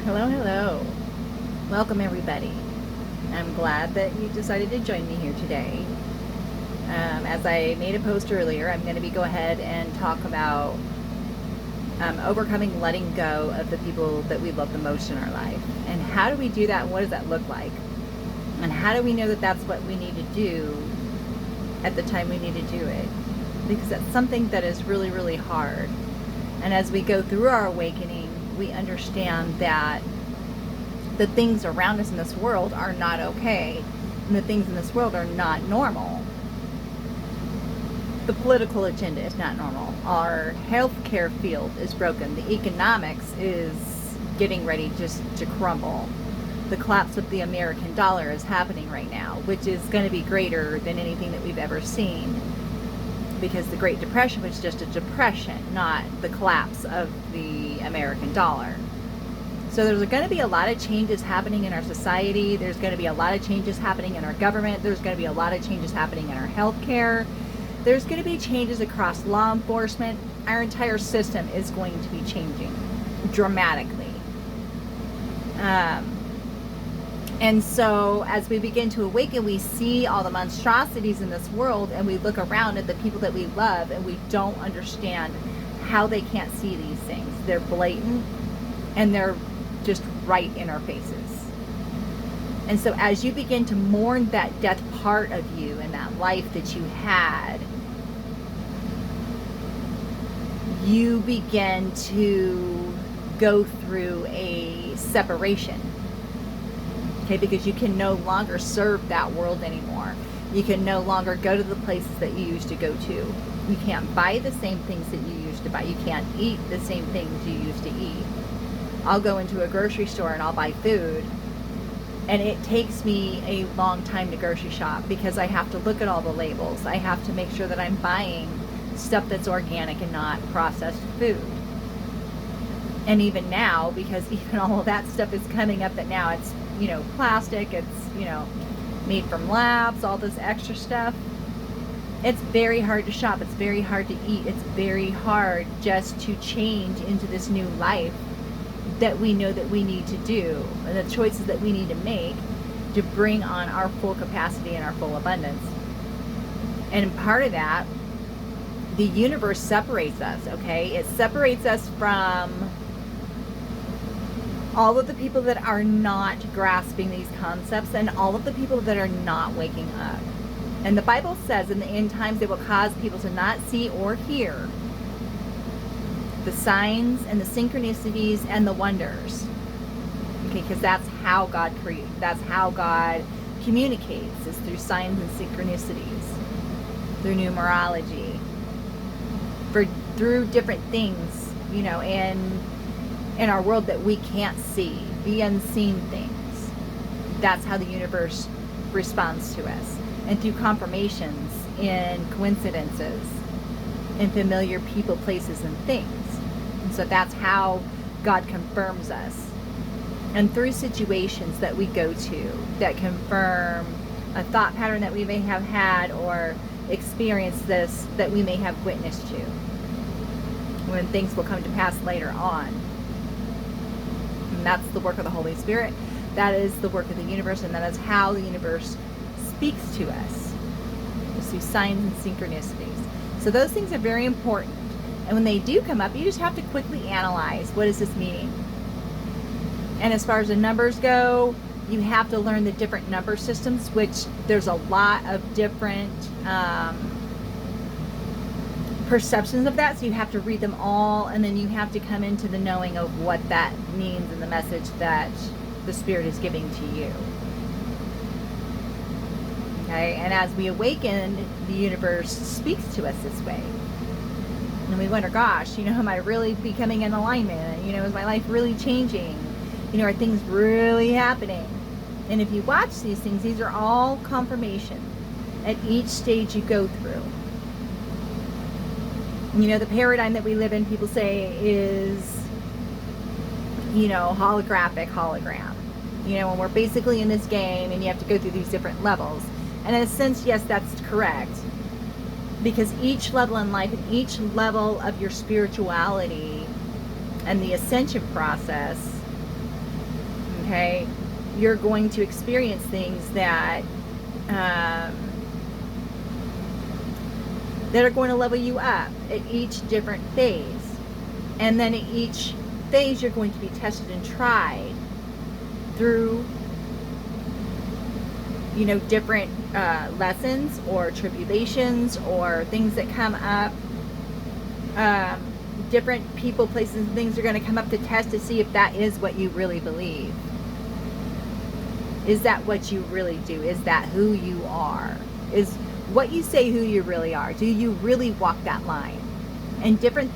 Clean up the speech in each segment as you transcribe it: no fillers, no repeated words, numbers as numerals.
Hello, hello. Welcome, everybody. I'm glad that you decided to join me here today. As I made a post earlier, I'm going to go ahead and talk about overcoming letting go of the people that we love the most in our life. And how do we do that? And what does that look like? And how do we know that that's what we need to do at the time we need to do it? Because that's something that is really, really hard. And as we go through our awakening, we understand that the things around us in this world are not okay, and the things in this world are not normal. The political agenda is not normal. Our healthcare field is broken. The economics is getting ready just to crumble. The collapse of the American dollar is happening right now, which is going to be greater than anything that we've ever seen, because the Great Depression was just a depression, not the collapse of the American dollar. So there's going to be a lot of changes happening in our society. There's going to be a lot of changes happening in our government. There's going to be a lot of changes happening in our healthcare. There's going to be changes across law enforcement. Our entire system is going to be changing dramatically. And so as we begin to awaken, we see all the monstrosities in this world, and we look around at the people that we love, and we don't understand how they can't see these things. They're blatant, and they're just right in our faces. And so as you begin to mourn that death part of you and that life that you had, you begin to go through a separation. Okay, because you can no longer serve that world anymore. You can no longer go to the places that you used to go to. You can't buy the same things that you used to buy. You can't eat the same things you used to eat. I'll go into a grocery store and I'll buy food, and it takes me a long time to grocery shop because I have to look at all the labels. I have to make sure that I'm buying stuff that's organic and not processed food. And even now, because even all of that stuff is coming up, that now it's, plastic, it's, made from labs, all this extra stuff. It's very hard to shop. It's very hard to eat. It's very hard just to change into this new life that we know that we need to do, and the choices that we need to make to bring on our full capacity and our full abundance. And part of that, the universe separates us, okay? It separates us from all of the people that are not grasping these concepts and all of the people that are not waking up. And the Bible says in the end times they will cause people to not see or hear the signs and the synchronicities and the wonders. Okay, because that's how God creates. That's how God communicates, is through signs and synchronicities, through numerology, through different things, in our world that we can't see, the unseen things. That's how the universe responds to us. And through confirmations, in coincidences, in familiar people, places, and things. And so that's how God confirms us. And through situations that we go to that confirm a thought pattern that we may have had or experienced this that we may have witnessed to, when things will come to pass later on. And that's the work of the Holy Spirit. That is the work of the universe, and that is how the universe speaks to us. It's through signs and synchronicities. So those things are very important. And when they do come up, you just have to quickly analyze, what is this meaning? And as far as the numbers go, you have to learn the different number systems, which there's a lot of different perceptions of that, so you have to read them all, and then you have to come into the knowing of what that means and the message that the Spirit is giving to you. Okay, and as we awaken, the universe speaks to us this way. And we wonder, gosh, am I really becoming in alignment? Is my life really changing? Are things really happening? And if you watch these things, these are all confirmation at each stage you go through. The paradigm that we live in, people say, is, holographic hologram. When we're basically in this game and you have to go through these different levels. And in a sense, yes, that's correct. Because each level in life and each level of your spirituality and the ascension process Okay, you're going to experience things that that are going to level you up at each different phase. And then at each phase, you're going to be tested and tried through, different lessons or tribulations or things that come up. Different people, places, and things are going to come up to test to see if that is what you really believe. Is that what you really do? Is that who you are? Is what you say who you really are? Do you really walk that line? And different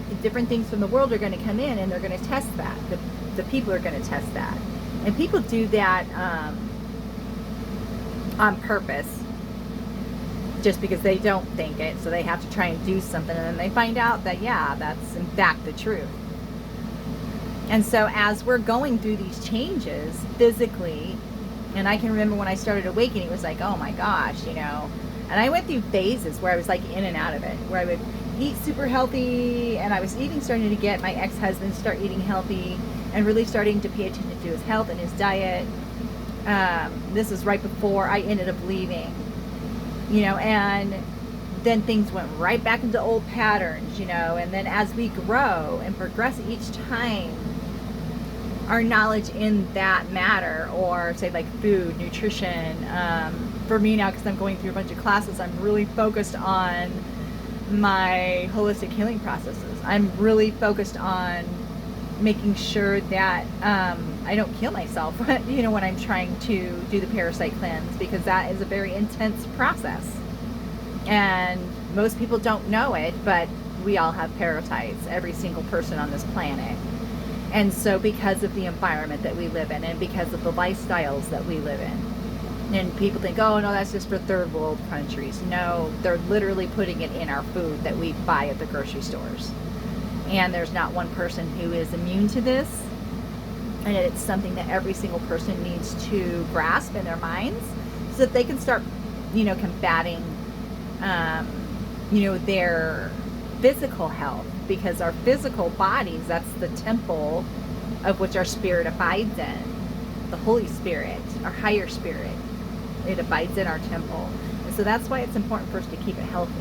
things from the world are going to come in, and they're going to test that. The people are going to test that, and people do that on purpose, just because they don't think it, so they have to try and do something, and then they find out that, yeah, that's in fact the truth. And so as we're going through these changes physically, and I can remember when I started awakening, it was like, oh my gosh, and I went through phases where I was like in and out of it, where I would eat super healthy, and I was even starting to get my ex-husband start eating healthy and really starting to pay attention to his health and his diet. This was right before I ended up leaving, and then things went right back into old patterns, and then as we grow and progress each time, our knowledge in that matter, or say like food, nutrition, for me now, because I'm going through a bunch of classes, I'm really focused on my holistic healing processes. I'm really focused on making sure that I don't kill myself, when I'm trying to do the parasite cleanse, because that is a very intense process. And most people don't know it, but we all have parasites, every single person on this planet. And so because of the environment that we live in, and because of the lifestyles that we live in, and people think, oh no, that's just for third world countries. No, they're literally putting it in our food that we buy at the grocery stores. And there's not one person who is immune to this. And it's something that every single person needs to grasp in their minds, so that they can start, combating, their physical health. Because our physical bodies, that's the temple of which our spirit abides in. The Holy Spirit, our higher spirit, it abides in our temple. And so that's why it's important for us to keep it healthy.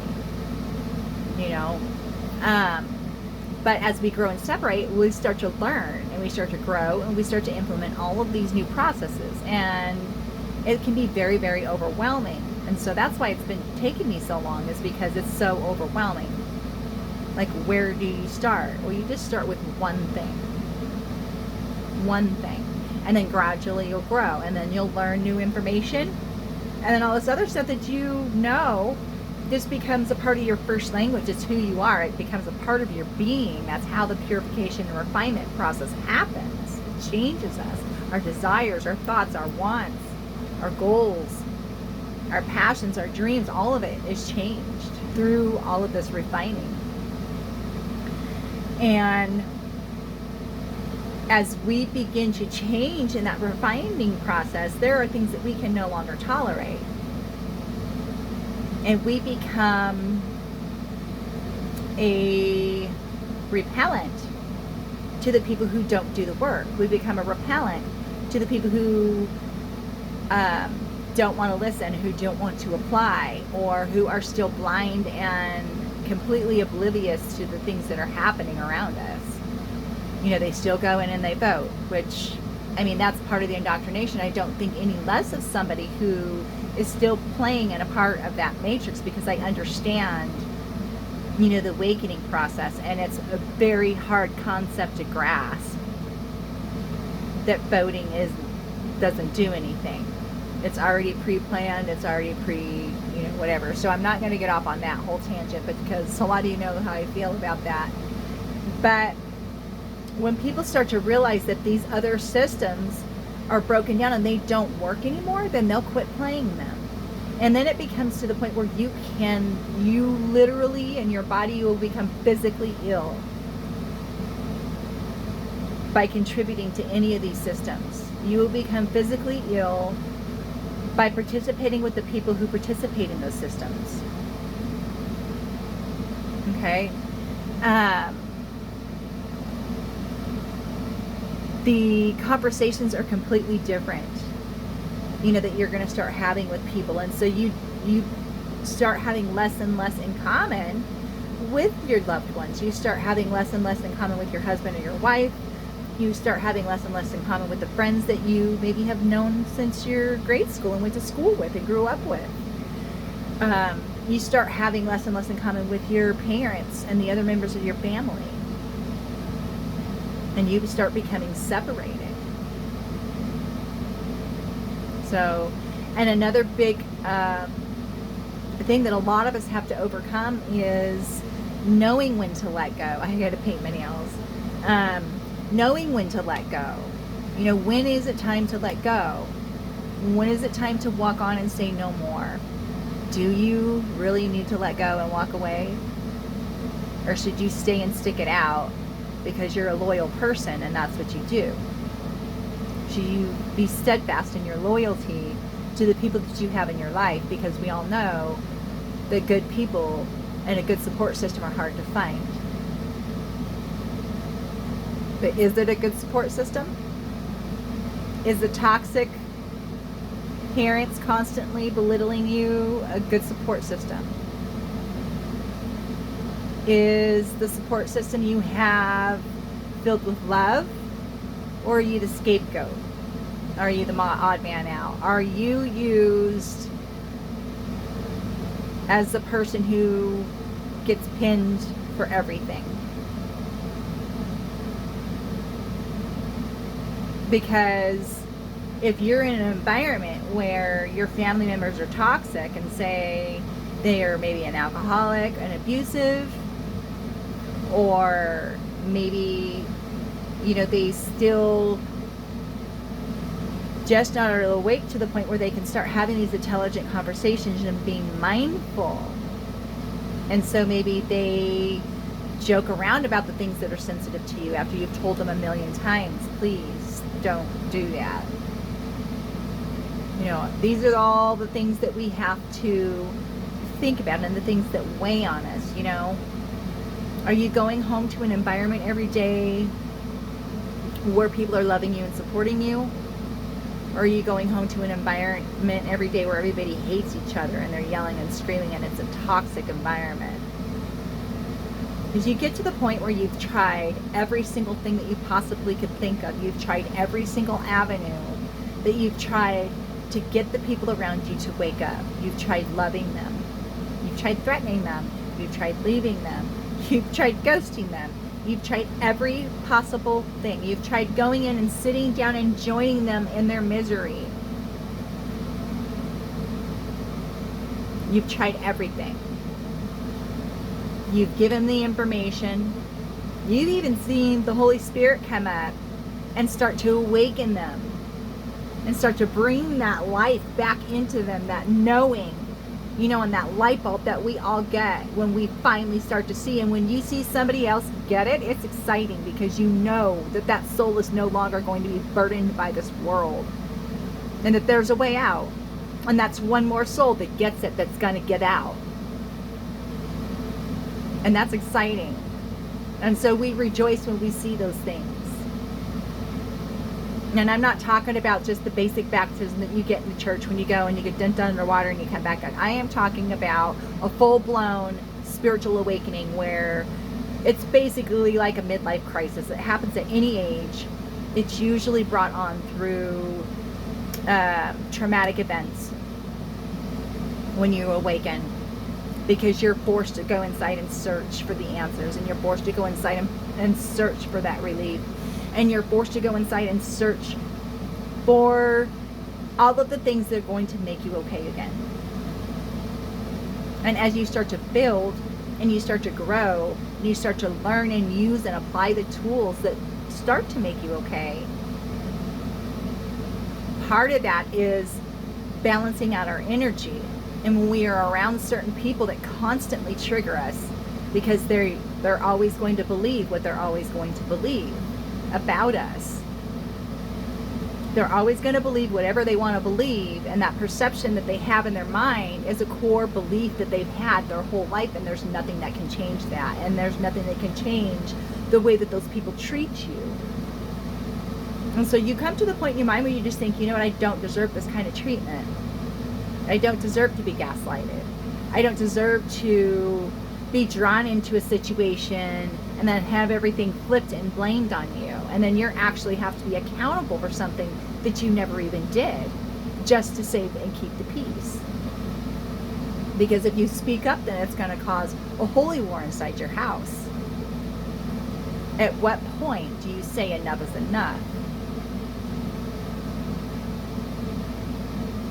But as we grow and separate, we start to learn, and we start to grow, and we start to implement all of these new processes. And it can be very, very overwhelming. And so that's why it's been taking me so long, is because it's so overwhelming. Like, where do you start? Well, you just start with one thing. And then gradually you'll grow, and then you'll learn new information. And then all this other stuff that this becomes a part of your first language. It's who you are. It becomes a part of your being. That's how the purification and refinement process happens. It changes us. Our desires, our thoughts, our wants, our goals, our passions, our dreams, all of it is changed through all of this refining. And as we begin to change in that refining process, there are things that we can no longer tolerate. And we become a repellent to the people who don't do the work. We become a repellent to the people who don't want to listen, who don't want to apply, or who are still blind and completely oblivious to the things that are happening around us. They still go in and they vote, which, that's part of the indoctrination. I don't think any less of somebody who is still playing in a part of that matrix, because I understand, the awakening process, and it's a very hard concept to grasp that voting doesn't do anything. It's already pre-planned, it's already whatever. So I'm not going to get off on that whole tangent, but because a lot of you know how I feel about that. But when people start to realize that these other systems are broken down and they don't work anymore, then they'll quit playing them. And then it becomes to the point where you literally, and your body will become physically ill by contributing to any of these systems. You will become physically ill by participating with the people who participate in those systems. Okay? the conversations are completely different, that you're going to start having with people. And so you start having less and less in common with your loved ones. You start having less and less in common with your husband or your wife. You start having less and less in common with the friends that you maybe have known since your grade school and went to school with and grew up with. You start having less and less in common with your parents and the other members of your family. And you start becoming separated. So, and another big thing that a lot of us have to overcome is knowing when to let go. I got to paint my nails. Knowing when to let go. When is it time to let go? When is it time to walk on and say no more? Do you really need to let go and walk away? Or should you stay and stick it out because you're a loyal person and that's what you do? Should you be steadfast in your loyalty to the people that you have in your life? Because we all know that good people and a good support system are hard to find. But is it a good support system? Is the toxic parents constantly belittling you a good support system? Is the support system you have filled with love? Or are you the scapegoat? Are you the odd man out? Are you used as the person who gets pinned for everything? Because if you're in an environment where your family members are toxic and say they are maybe an alcoholic, an abusive, or maybe, they still just not awake to the point where they can start having these intelligent conversations and being mindful. And so maybe they joke around about the things that are sensitive to you after you've told them a million times, please don't do that. These are all the things that we have to think about and the things that weigh on us. Are you going home to an environment every day where people are loving you and supporting you? Or are you going home to an environment every day where everybody hates each other and they're yelling and screaming and it's a toxic environment? Because you get to the point where you've tried every single thing that you possibly could think of. You've tried every single avenue that you've tried to get the people around you to wake up. You've tried loving them. You've tried threatening them. You've tried leaving them. You've tried ghosting them. You've tried every possible thing. You've tried going in and sitting down and joining them in their misery. You've tried everything. You've given the information. You've even seen the Holy Spirit come up and start to awaken them and start to bring that life back into them, that knowing, and that light bulb that we all get when we finally start to see. And when you see somebody else get it, it's exciting because you know that soul is no longer going to be burdened by this world and that there's a way out. And that's one more soul that gets it, that's going to get out. And that's exciting. And so we rejoice when we see those things. And I'm not talking about just the basic baptism that you get in the church when you go and you get dunked underwater and you come back out. I am talking about a full-blown spiritual awakening where it's basically like a midlife crisis. It happens at any age. It's usually brought on through traumatic events when you awaken, because you're forced to go inside and search for the answers, and you're forced to go inside and search for that relief. And you're forced to go inside and search for all of the things that are going to make you okay again. And as you start to build and you start to grow, and you start to learn and use and apply the tools that start to make you okay, part of that is balancing out our energy. And when we are around certain people that constantly trigger us, because they're always going to believe what they're always going to believe about us. They're always going to believe whatever they want to believe, and that perception that they have in their mind is a core belief that they've had their whole life, and there's nothing that can change that, and there's nothing that can change the way that those people treat you. And so you come to the point in your mind where you just think, you know what, I don't deserve this kind of treatment. I don't deserve to be gaslighted. I don't deserve to be drawn into a situation and then have everything flipped and blamed on you. And then you're actually have to be accountable for something that you never even did, just to save and keep the peace. Because if you speak up, then it's going to cause a holy war inside your house. At what point do you say enough is enough?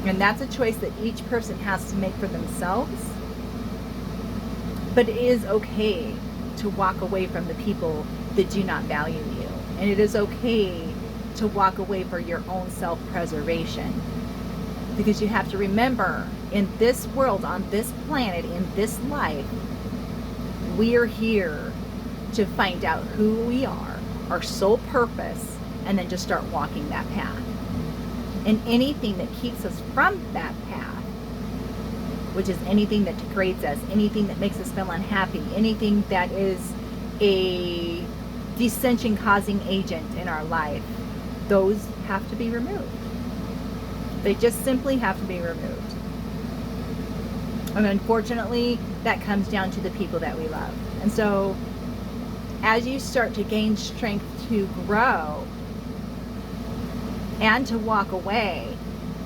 And that's a choice that each person has to make for themselves. But it is okay to walk away from the people that do not value you. And it is okay to walk away for your own self-preservation. Because you have to remember, in this world, on this planet, in this life, we are here to find out who we are, our sole purpose, and then just start walking that path. And anything that keeps us from that path, which is anything that degrades us, anything that makes us feel unhappy, anything that is a dissension causing agent in our life, those have to be removed. They just simply have to be removed. And unfortunately, that comes down to the people that we love. And so as you start to gain strength to grow and to walk away,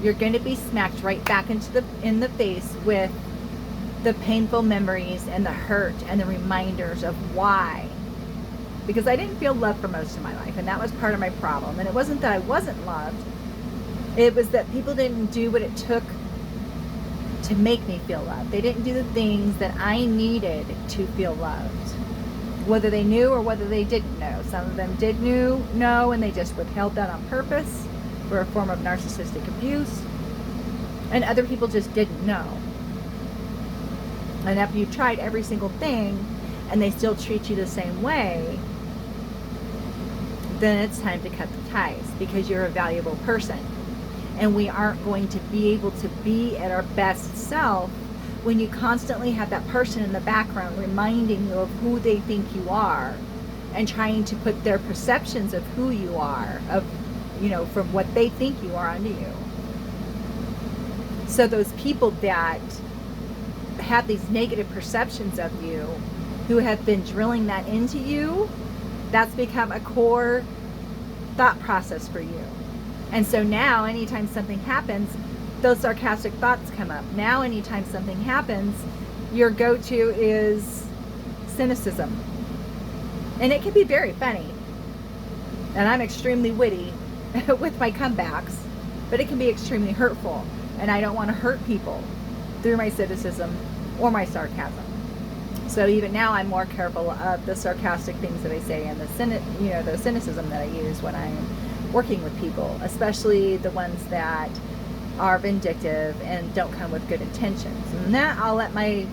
you're going to be smacked right back in the face with the painful memories and the hurt and the reminders of why. Because I didn't feel love for most of my life, and that was part of my problem. And it wasn't that I wasn't loved. It was that people didn't do what it took to make me feel loved. They didn't do the things that I needed to feel loved. Whether they knew or whether they didn't know. Some of them did know, and they just withheld that on purpose for a form of narcissistic abuse. And other people just didn't know. And after you've tried every single thing and they still treat you the same way, then it's time to cut the ties, because you're a valuable person. And we aren't going to be able to be at our best self when you constantly have that person in the background reminding you of who they think you are and trying to put their perceptions of who you are, of, from what they think you are onto you. So those people that have these negative perceptions of you, who have been drilling that into you, that's become a core thought process for you. And so now anytime something happens, those sarcastic thoughts come up. Now anytime something happens, your go-to is cynicism. And it can be very funny. And I'm extremely witty with my comebacks, but it can be extremely hurtful. And I don't want to hurt people through my cynicism or my sarcasm. So even now I'm more careful of the sarcastic things that I say and the cynicism that I use when I'm working with people, especially the ones that are vindictive and don't come with good intentions. And that I'll let my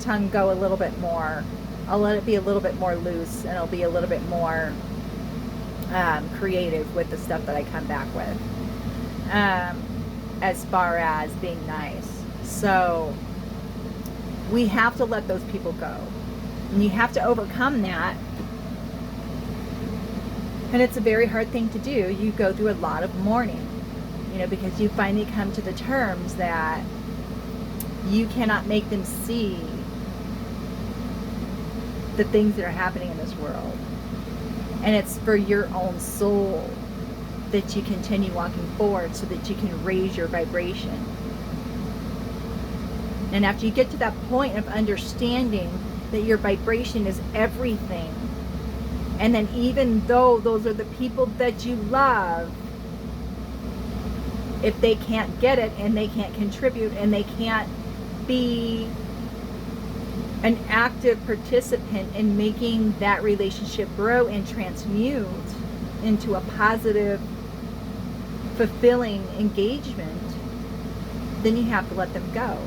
tongue go a little bit more. I'll let it be a little bit more loose, and I'll be a little bit more creative with the stuff that I come back with, as far as being nice. So we have to let those people go, and you have to overcome that. And it's a very hard thing to do. You go through a lot of mourning, because you finally come to the terms that you cannot make them see the things that are happening in this world. And it's for your own soul that you continue walking forward, so that you can raise your vibration. And after you get to that point of understanding that your vibration is everything, and then even though those are the people that you love, if they can't get it and they can't contribute and they can't be an active participant in making that relationship grow and transmute into a positive, fulfilling engagement, then you have to let them go.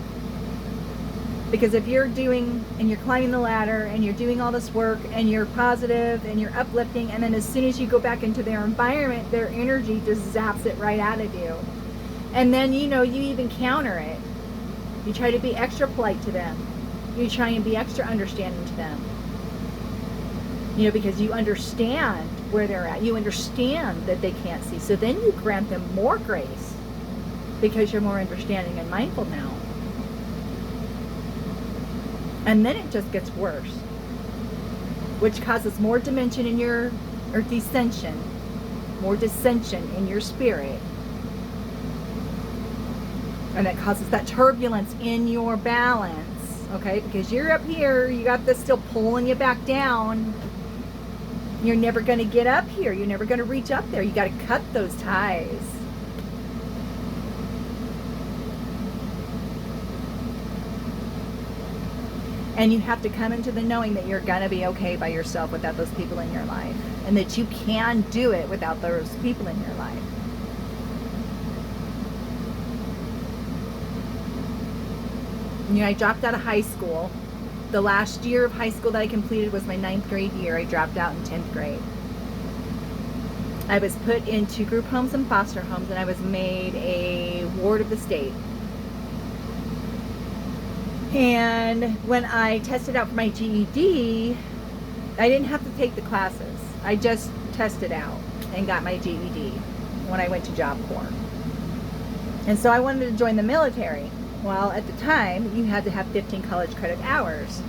Because if you're doing, and you're climbing the ladder, and you're doing all this work, and you're positive, and you're uplifting, and then as soon as you go back into their environment, their energy just zaps it right out of you. And then, you even counter it. You try to be extra polite to them. You try and be extra understanding to them. Because you understand where they're at. You understand that they can't see. So then you grant them more grace because you're more understanding and mindful now. And then it just gets worse, which causes more dimension in your, or dissension, more dissension in your spirit. And it causes that turbulence in your balance, okay? Because you're up here, you got this still pulling you back down. You're never going to get up here. You're never going to reach up there. You got to cut those ties. And you have to come into the knowing that you're going to be okay by yourself without those people in your life. And that you can do it without those people in your life. You know, I dropped out of high school. The last year of high school that I completed was my 9th grade year. I dropped out in 10th grade. I was put into group homes and foster homes, and I was made a ward of the state. And when I tested out for my GED, I didn't have to take the classes. I just tested out and got my GED when I went to Job Corps. And so I wanted to join the military. Well, at the time, you had to have 15 college credit hours.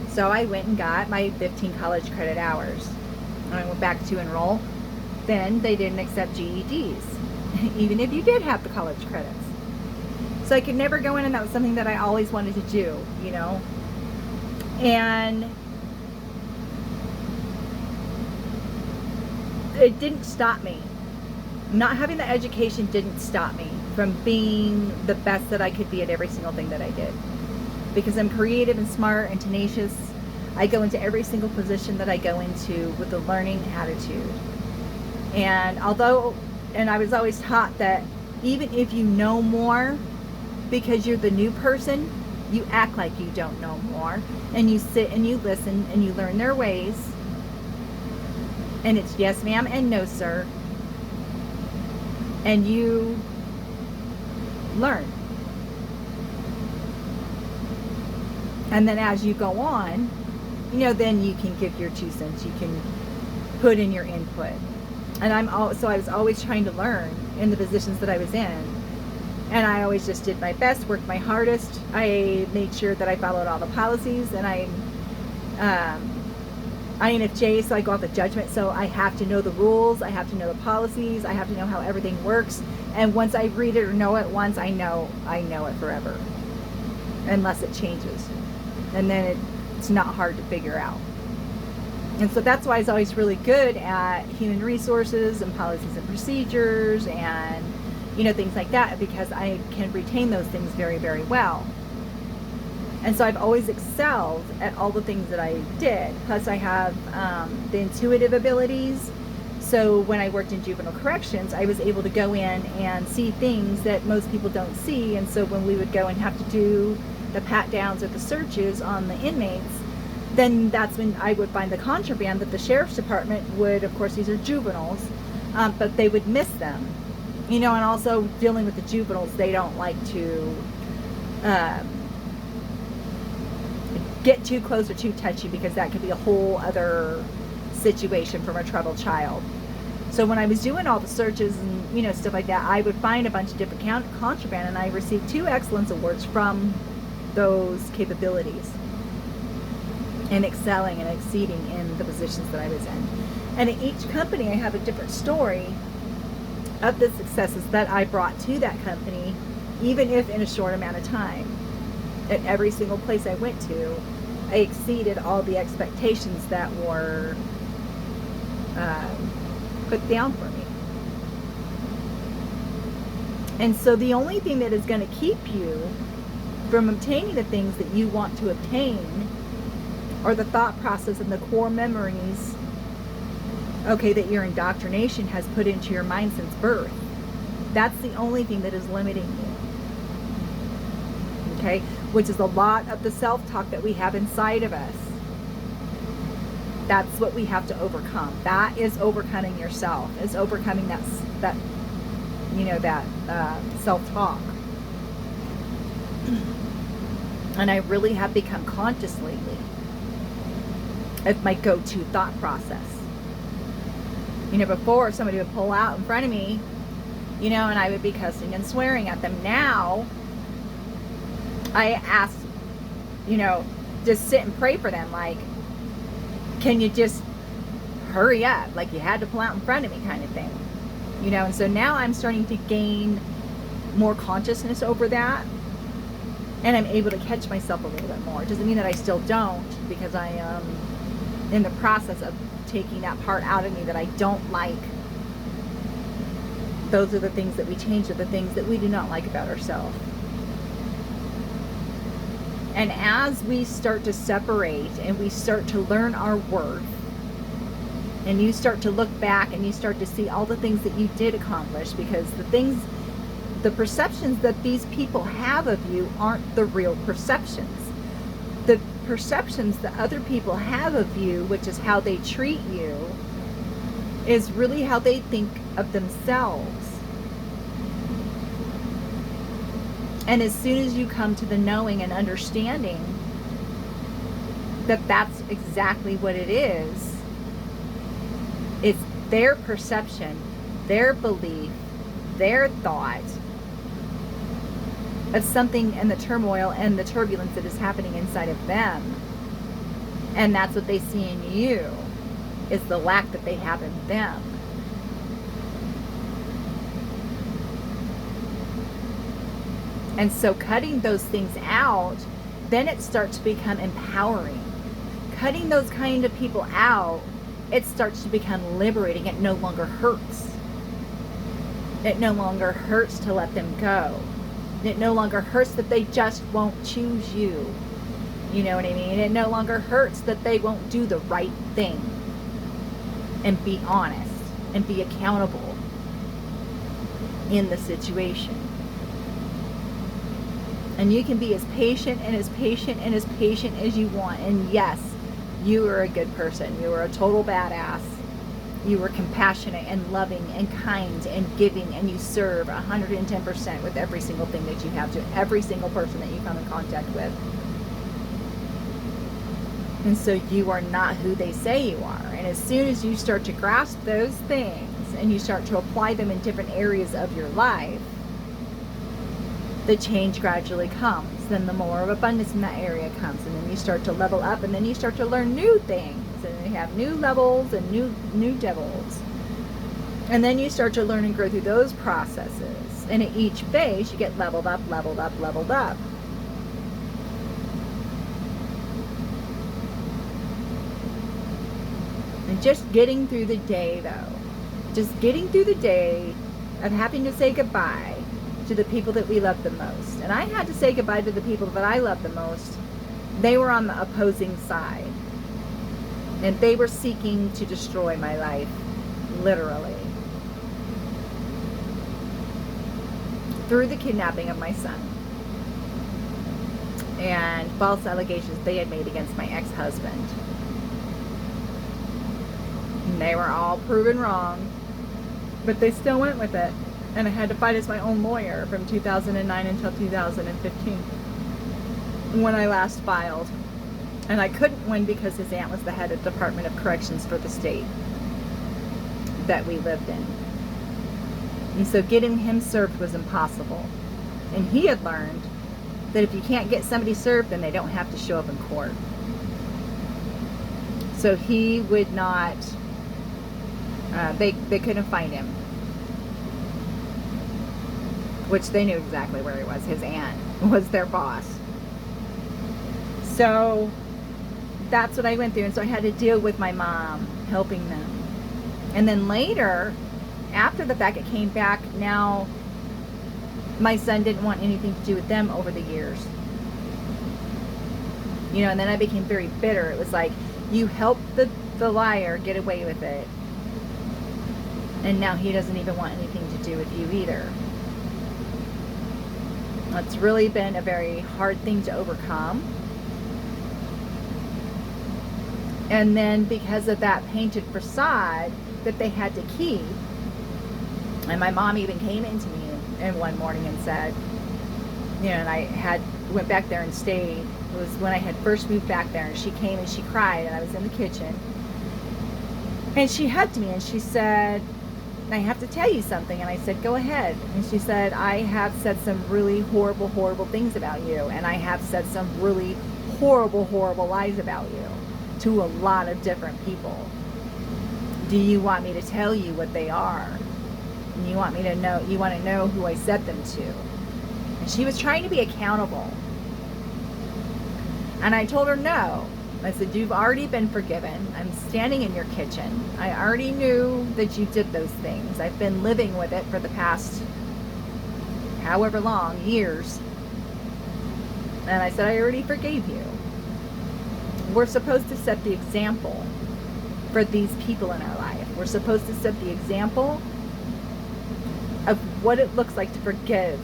So I went and got my 15 college credit hours. When I went back to enroll, then they didn't accept GEDs, even if you did have the college credits. So I could never go in, and that was something that I always wanted to do, you know. And it didn't stop me. Not having the education didn't stop me from being the best that I could be at every single thing that I did. Because I'm creative and smart and tenacious. I go into every single position that I go into with a learning attitude. And I was always taught that even if you know more, because you're the new person, you act like you don't know more. And you sit and you listen and you learn their ways. And it's yes ma'am and no sir. And you learn. And then as you go on, you know, then you can give your 2 cents. You can put in your input. And so I was always trying to learn in the positions that I was in. And I always just did my best, worked my hardest. I made sure that I followed all the policies, and I'm INFJ, so I go off the judgment. So I have to know the rules, I have to know the policies, I have to know how everything works. And once I read it or know it once, I know it forever, unless it changes. And then it's not hard to figure out. And so that's why I was always really good at human resources and policies and procedures and, you know, things like that, because I can retain those things very, very well. And so I've always excelled at all the things that I did. Plus I have the intuitive abilities. So when I worked in juvenile corrections, I was able to go in and see things that most people don't see. And so when we would go and have to do the pat downs or the searches on the inmates, then that's when I would find the contraband that the sheriff's department would, of course, these are juveniles, but they would miss them. You know, and also dealing with the juveniles, they don't like to get too close or too touchy, because that could be a whole other situation from a troubled child. So when I was doing all the searches and, you know, stuff like that, I would find a bunch of different contraband, and I received 2 excellence awards from those capabilities and excelling and exceeding in the positions that I was in. And in each company I have a different story of the successes that I brought to that company, even if in a short amount of time. At every single place I went to, I exceeded all the expectations that were put down for me. And so the only thing that is going to keep you from obtaining the things that you want to obtain are the thought process and the core memories, okay, that your indoctrination has put into your mind since birth. That's the only thing that is limiting you. Okay? Which is a lot of the self-talk that we have inside of us. That's what we have to overcome. That is overcoming yourself. Is overcoming that you know, that self-talk. And I really have become conscious lately of my go-to thought process. You know, before somebody would pull out in front of me, you know, and I would be cussing and swearing at them. Now, I ask, you know, just sit and pray for them. Like, can you just hurry up? Like, you had to pull out in front of me kind of thing. You know, and so now I'm starting to gain more consciousness over that. And I'm able to catch myself a little bit more. It doesn't mean that I still don't, because I am in the process of taking that part out of me that I don't like. Those are the things that we change, are the things that we do not like about ourselves. And as we start to separate and we start to learn our worth, and you start to look back and you start to see all the things that you did accomplish, because the perceptions that these people have of you aren't the real perceptions. The perceptions that other people have of you, which is how they treat you, is really how they think of themselves. And as soon as you come to the knowing and understanding that that's exactly what it is, it's their perception, their belief, their thought of something, and the turmoil and the turbulence that is happening inside of them. And that's what they see in you, is the lack that they have in them. And so cutting those things out, then it starts to become empowering. Cutting those kind of people out, it starts to become liberating. It no longer hurts. It no longer hurts to let them go. It no longer hurts that they just won't choose you. You know what I mean? It no longer hurts that they won't do the right thing and be honest and be accountable in the situation. And you can be as patient and as patient and as patient as you want. And yes, you are a good person. You are a total badass. You are compassionate and loving and kind and giving, and you serve 110% with every single thing that you have to every single person that you come in contact with. And so you are not who they say you are. And as soon as you start to grasp those things and you start to apply them in different areas of your life, the change gradually comes. Then the more of abundance in that area comes, and then you start to level up, and then you start to learn new things, and you have new levels and new devils. And then you start to learn and grow through those processes. And at each phase, you get leveled up, leveled up, leveled up. And just getting through the day, though. Just getting through the day of having to say goodbye to the people that we love the most. And I had to say goodbye to the people that I love the most. They were on the opposing side. And they were seeking to destroy my life, literally. Through the kidnapping of my son. And false allegations they had made against my ex-husband. And they were all proven wrong. But they still went with it. And I had to fight as my own lawyer from 2009 until 2015, when I last filed. And I couldn't win because his aunt was the head of Department of Corrections for the state that we lived in. And so getting him served was impossible. And he had learned that if you can't get somebody served, then they don't have to show up in court. So he would not, they couldn't find him. Which they knew exactly where he was. His aunt was their boss. So that's what I went through. And so I had to deal with my mom helping them. And then later, after the fact, it came back. Now my son didn't want anything to do with them over the years. You know, and then I became very bitter. It was like, you helped the liar get away with it. And now he doesn't even want anything to do with you either. It's really been a very hard thing to overcome. And then because of that painted facade that they had to keep, and my mom even came into me in one morning and said, you know, and I went back there and stayed. It was when I had first moved back there, and she came and she cried, and I was in the kitchen. And she hugged me and she said, I have to tell you something. And I said, go ahead. And she said, I have said some really horrible, horrible things about you. And I have said some really horrible, horrible lies about you to a lot of different people. Do you want me to tell you what they are? And you want me to know, you want to know who I said them to? And she was trying to be accountable. And I told her no. I said, you've already been forgiven. I'm standing in your kitchen. I already knew that you did those things. I've been living with it for the past however long, years. And I said, I already forgave you. We're supposed to set the example for these people in our life. We're supposed to set the example of what it looks like to forgive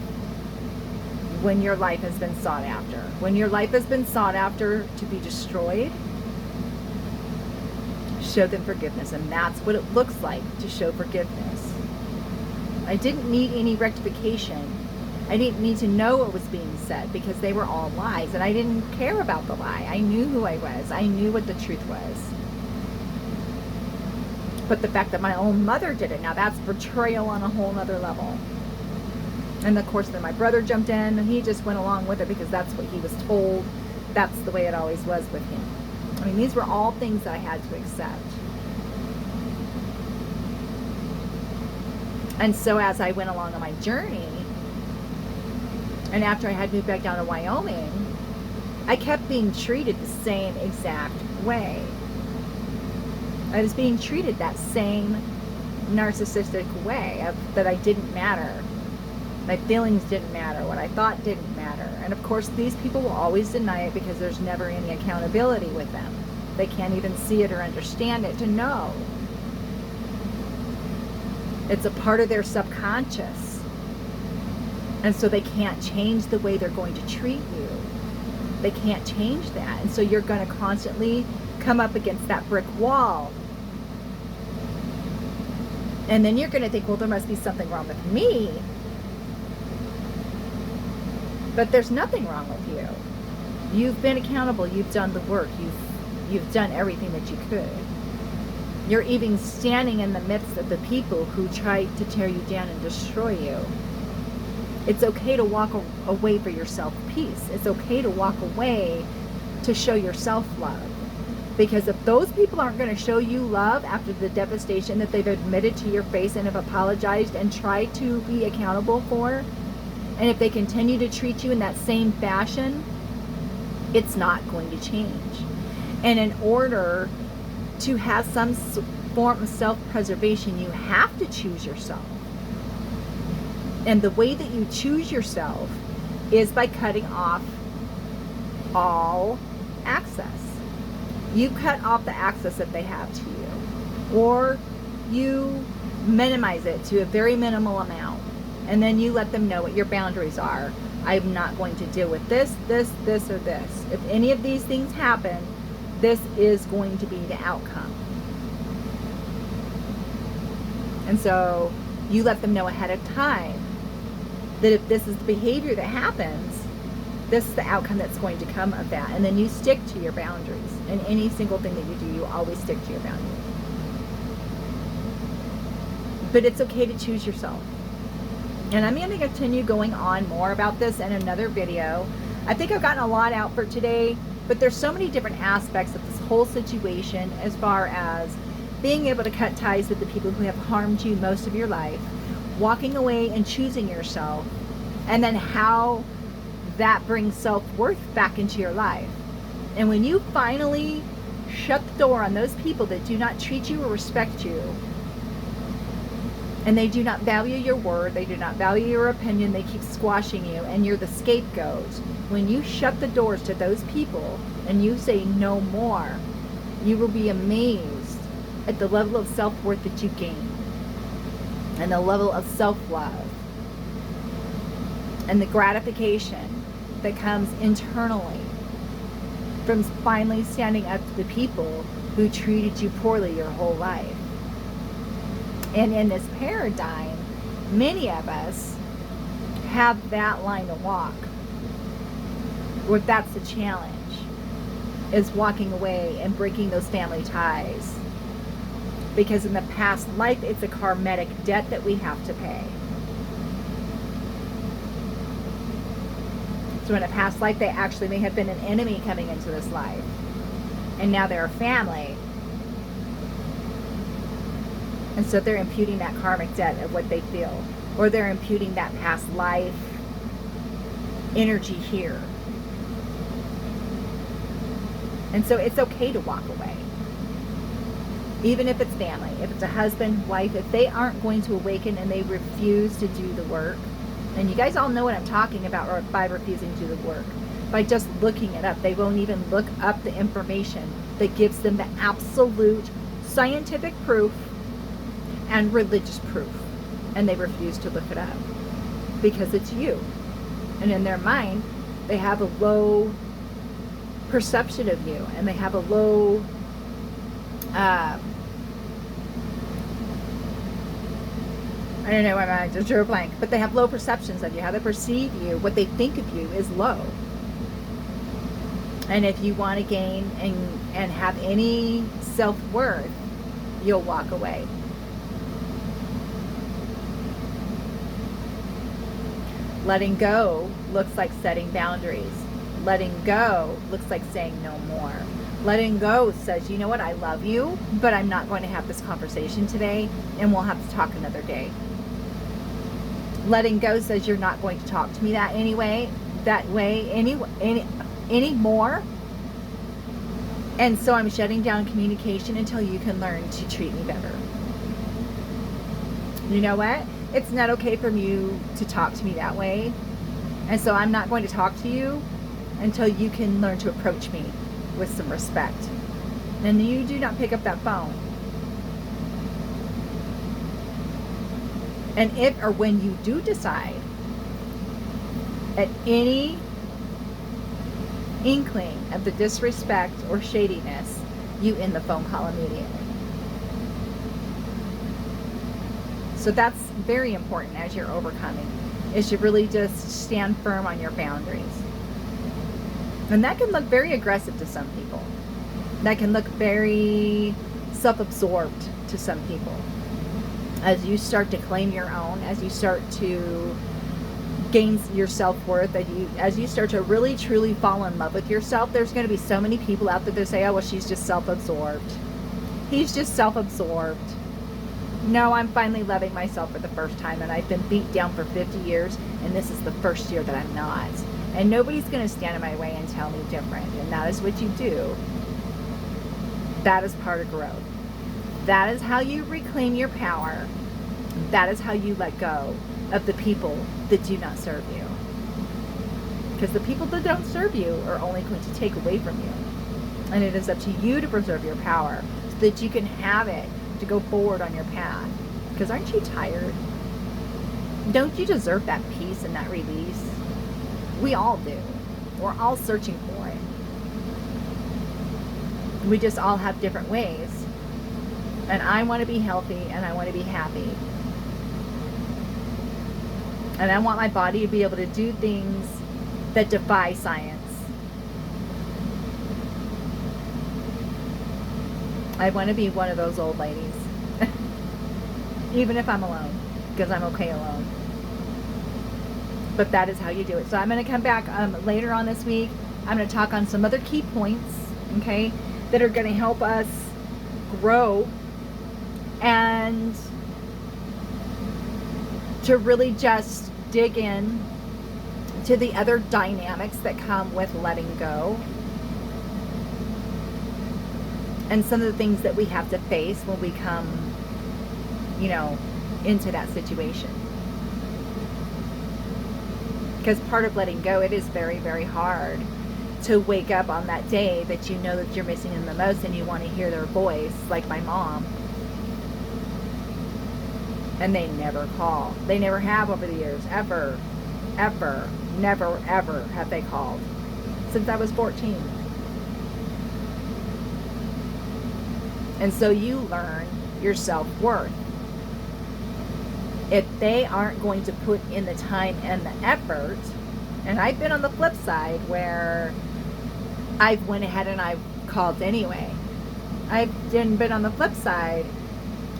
when your life has been sought after. When your life has been sought after to be destroyed, show them forgiveness. And that's what it looks like to show forgiveness. I didn't need any rectification. I didn't need to know what was being said because they were all lies. And I didn't care about the lie. I knew who I was. I knew what the truth was. But the fact that my own mother did it, now that's betrayal on a whole nother level. And of course then my brother jumped in and he just went along with it because that's what he was told. That's the way it always was with him. I mean, these were all things that I had to accept. And so as I went along on my journey, and after I had moved back down to Wyoming, I kept being treated the same exact way. I was being treated that same narcissistic way of that I didn't matter. My feelings didn't matter. What I thought didn't matter. And of course, these people will always deny it because there's never any accountability with them. They can't even see it or understand it to know. It's a part of their subconscious. And so they can't change the way they're going to treat you. They can't change that. And so you're going to constantly come up against that brick wall. And then you're going to think, well, there must be something wrong with me. But there's nothing wrong with you. You've been accountable. You've done the work. You've done everything that you could. You're even standing in the midst of the people who tried to tear you down and destroy you. It's okay to walk away for your self-peace. It's okay to walk away to show your self-love. Because if those people aren't going to show you love after the devastation that they've admitted to your face and have apologized and tried to be accountable for, and if they continue to treat you in that same fashion, it's not going to change. And in order to have some form of self-preservation, you have to choose yourself. And the way that you choose yourself is by cutting off all access. You cut off the access that they have to you. Or you minimize it to a very minimal amount. And then you let them know what your boundaries are. I'm not going to deal with this, this, or this. If any of these things happen, this is going to be the outcome. And so you let them know ahead of time that if this is the behavior that happens, this is the outcome that's going to come of that. And then you stick to your boundaries. In any single thing that you do, you always stick to your boundaries. But it's okay to choose yourself. And I'm going to continue going on more about this in another video. I think I've gotten a lot out for today, but there's so many different aspects of this whole situation as far as being able to cut ties with the people who have harmed you most of your life, walking away and choosing yourself, and then how that brings self-worth back into your life. And when you finally shut the door on those people that do not treat you or respect you, and they do not value your word, they do not value your opinion, they keep squashing you, and you're the scapegoat. When you shut the doors to those people and you say no more, you will be amazed at the level of self-worth that you gain, and the level of self-love, and the gratification that comes internally from finally standing up to the people who treated you poorly your whole life. And in this paradigm, many of us have that line to walk, where that's the challenge, is walking away and breaking those family ties Because in the past life, it's a karmic debt that we have to pay. So in a past life, they actually may have been an enemy coming into this life. And now they're a family. And so they're imputing that karmic debt of what they feel. Or they're imputing that past life energy here. And so it's okay to walk away. Even if it's family, if it's a husband, wife, if they aren't going to awaken and they refuse to do the work, and you guys all know what I'm talking about by refusing to do the work, by just looking it up. They won't even look up the information that gives them the absolute scientific proof and religious proof. And they refuse to look it up because it's you. And in their mind, they have a low perception of you, and they have a low I don't know, I just drew a blank, but they have low perceptions of you. How they perceive you, what they think of you is low. And if you want to gain and have any self-worth, you'll walk away. Letting go looks like setting boundaries. Letting go looks like saying no more. Letting go says, you know what, I love you, but I'm not going to have this conversation today, and we'll have to talk another day. Letting go says you're not going to talk to me that way anymore. And so I'm shutting down communication until you can learn to treat me better. You know what? It's not okay for you to talk to me that way. And so I'm not going to talk to you until you can learn to approach me with some respect. And you do not pick up that phone. And if or when you do decide at any inkling of the disrespect or shadiness, you end the phone call immediately. So that's very important as you're overcoming, is to really just stand firm on your boundaries. And that can look very aggressive to some people. That can look very self-absorbed to some people. As you start to claim your own, as you start to gain your self-worth, as you start to really truly fall in love with yourself, there's going to be so many people out there that say, oh, well, she's just self-absorbed. He's just self-absorbed. No, I'm finally loving myself for the first time, and I've been beat down for 50 years, and this is the first year that I'm not. And nobody's going to stand in my way and tell me different. And that is what you do. That is part of growth. That is how you reclaim your power. That is how you let go of the people that do not serve you. Because the people that don't serve you are only going to take away from you. And it is up to you to preserve your power so that you can have it to go forward on your path. Because aren't you tired? Don't you deserve that peace and that release? We all do. We're all searching for it. We just all have different ways. And I want to be healthy, and I want to be happy. And I want my body to be able to do things that defy science. I want to be one of those old ladies. Even if I'm alone, because I'm okay alone. But that is how you do it. So I'm going to come back later on this week. I'm going to talk on some other key points, okay, that are going to help us grow and to really just dig in to the other dynamics that come with letting go and some of the things that we have to face when we come, you know, into that situation. Because part of letting go, it is very, very hard to wake up on that day that you know that you're missing them the most and you want to hear their voice, like my mom. And they never call. They never have over the years. Ever. Ever. Never, ever have they called. Since I was 14. And so you learn your self-worth. If they aren't going to put in the time and the effort, and I've been on the flip side where I've went ahead and I've called anyway. I've been on the flip side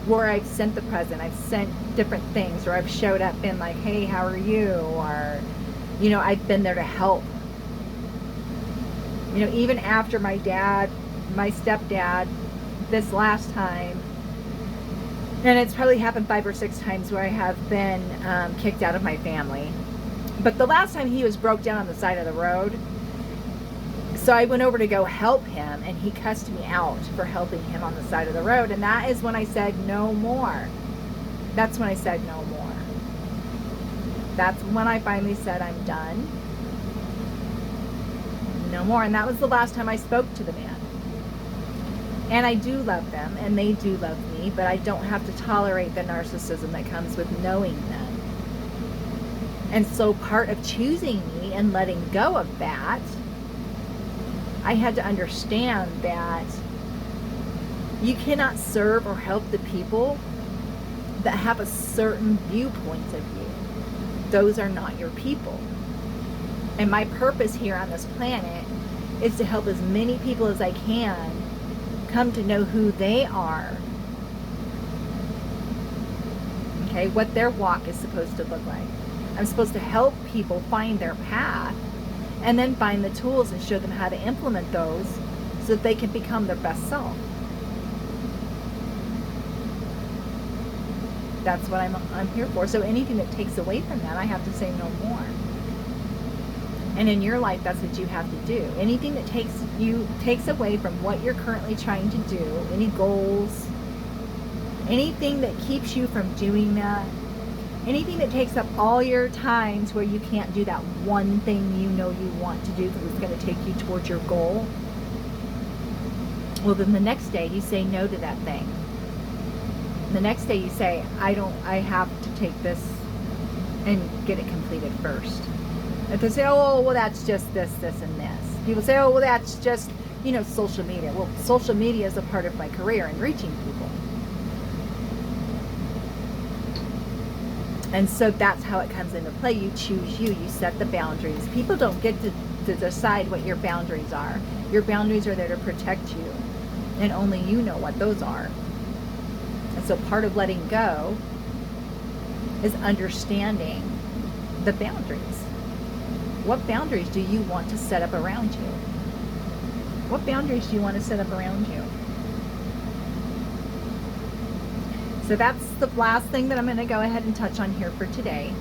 where I've sent the present, I've sent different things, or I've showed up and like, hey, how are you? Or, you know, I've been there to help. You know, even after my stepdad, this last time, and it's probably happened 5 or 6 times where I have been kicked out of my family. But the last time he was broke down on the side of the road. So I went over to go help him, and he cussed me out for helping him on the side of the road. And that is when I said no more. That's when I said no more. That's when I finally said I'm done. No more. And that was the last time I spoke to the man. And I do love them, and they do love me, but I don't have to tolerate the narcissism that comes with knowing them. And so part of choosing me and letting go of that, I had to understand that you cannot serve or help the people that have a certain viewpoint of you. Those are not your people. And my purpose here on this planet is to help as many people as I can come to know who they are. Okay, what their walk is supposed to look like. I'm supposed to help people find their path and then find the tools and show them how to implement those so that they can become their best self. That's what I'm here for. So anything that takes away from that, I have to say no more. And in your life, that's what you have to do. Anything that takes away from what you're currently trying to do, any goals, anything that keeps you from doing that, anything that takes up all your time to where you can't do that one thing you know you want to do because it's going to take you towards your goal, well, then the next day you say no to that thing. The next day you say, I have to take this and get it completed first. If they say, oh, well, that's just this, and this. People say, oh, well, that's just, social media. Well, social media is a part of my career and reaching people. And so that's how it comes into play. You choose you set the boundaries. People don't get to decide what your boundaries are. Your boundaries are there to protect you. And only you know what those are. And so part of letting go is understanding the boundaries. What boundaries do you want to set up around you? What boundaries do you want to set up around you? So that's the last thing that I'm going to go ahead and touch on here for today.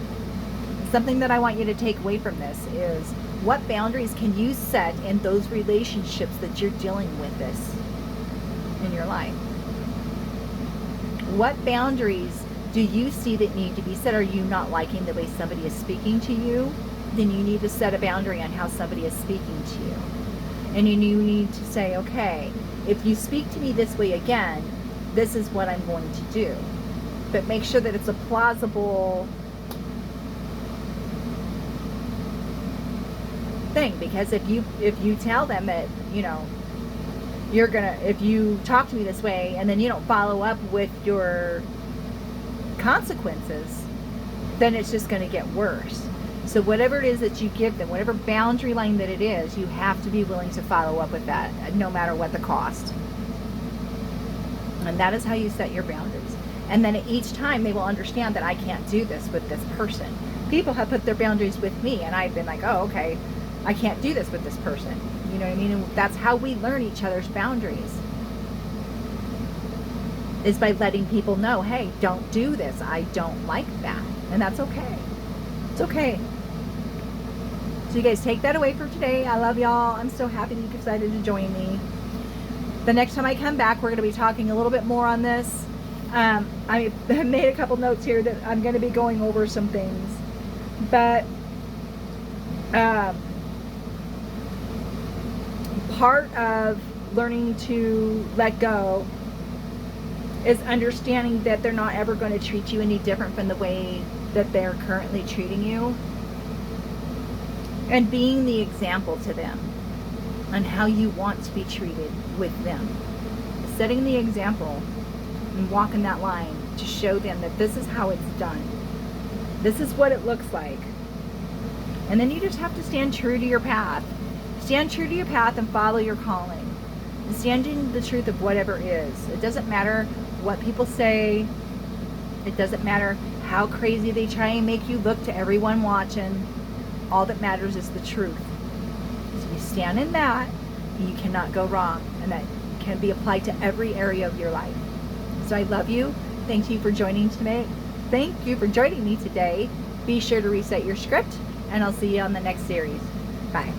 Something that I want you to take away from this is what boundaries can you set in those relationships that you're dealing with this in your life? What boundaries do you see that need to be set? Are you not liking the way somebody is speaking to you? Then you need to set a boundary on how somebody is speaking to you. And you need to say, okay, if you speak to me this way again, this is what I'm going to do. But make sure that it's a plausible thing, because if you tell them that, if you talk to me this way and then you don't follow up with your consequences, then it's just going to get worse. So whatever it is that you give them, whatever boundary line that it is, you have to be willing to follow up with that, no matter what the cost. And that is how you set your boundaries. And then each time they will understand that I can't do this with this person. People have put their boundaries with me, and I've been like, oh, okay, I can't do this with this person. You know what I mean? And that's how we learn each other's boundaries, is by letting people know, hey, don't do this. I don't like that. And that's okay. It's okay. So you guys take that away for today. I love y'all. I'm so happy that you decided to join me. The next time I come back, we're going to be talking a little bit more on this. I made a couple notes here that I'm going to be going over some things. But part of learning to let go is understanding that they're not ever going to treat you any different from the way that they're currently treating you. And being the example to them on how you want to be treated with them. Setting the example and walking that line to show them that this is how it's done. This is what it looks like. And then you just have to stand true to your path. Stand true to your path and follow your calling. And stand in the truth of whatever is. It doesn't matter what people say. It doesn't matter how crazy they try and make you look to everyone watching. All that matters is the truth. So you stand in that, you cannot go wrong, and that can be applied to every area of your life. So I love you. Thank you for joining today. Thank you for joining me today. Be sure to reset your script, and I'll see you on the next series. Bye.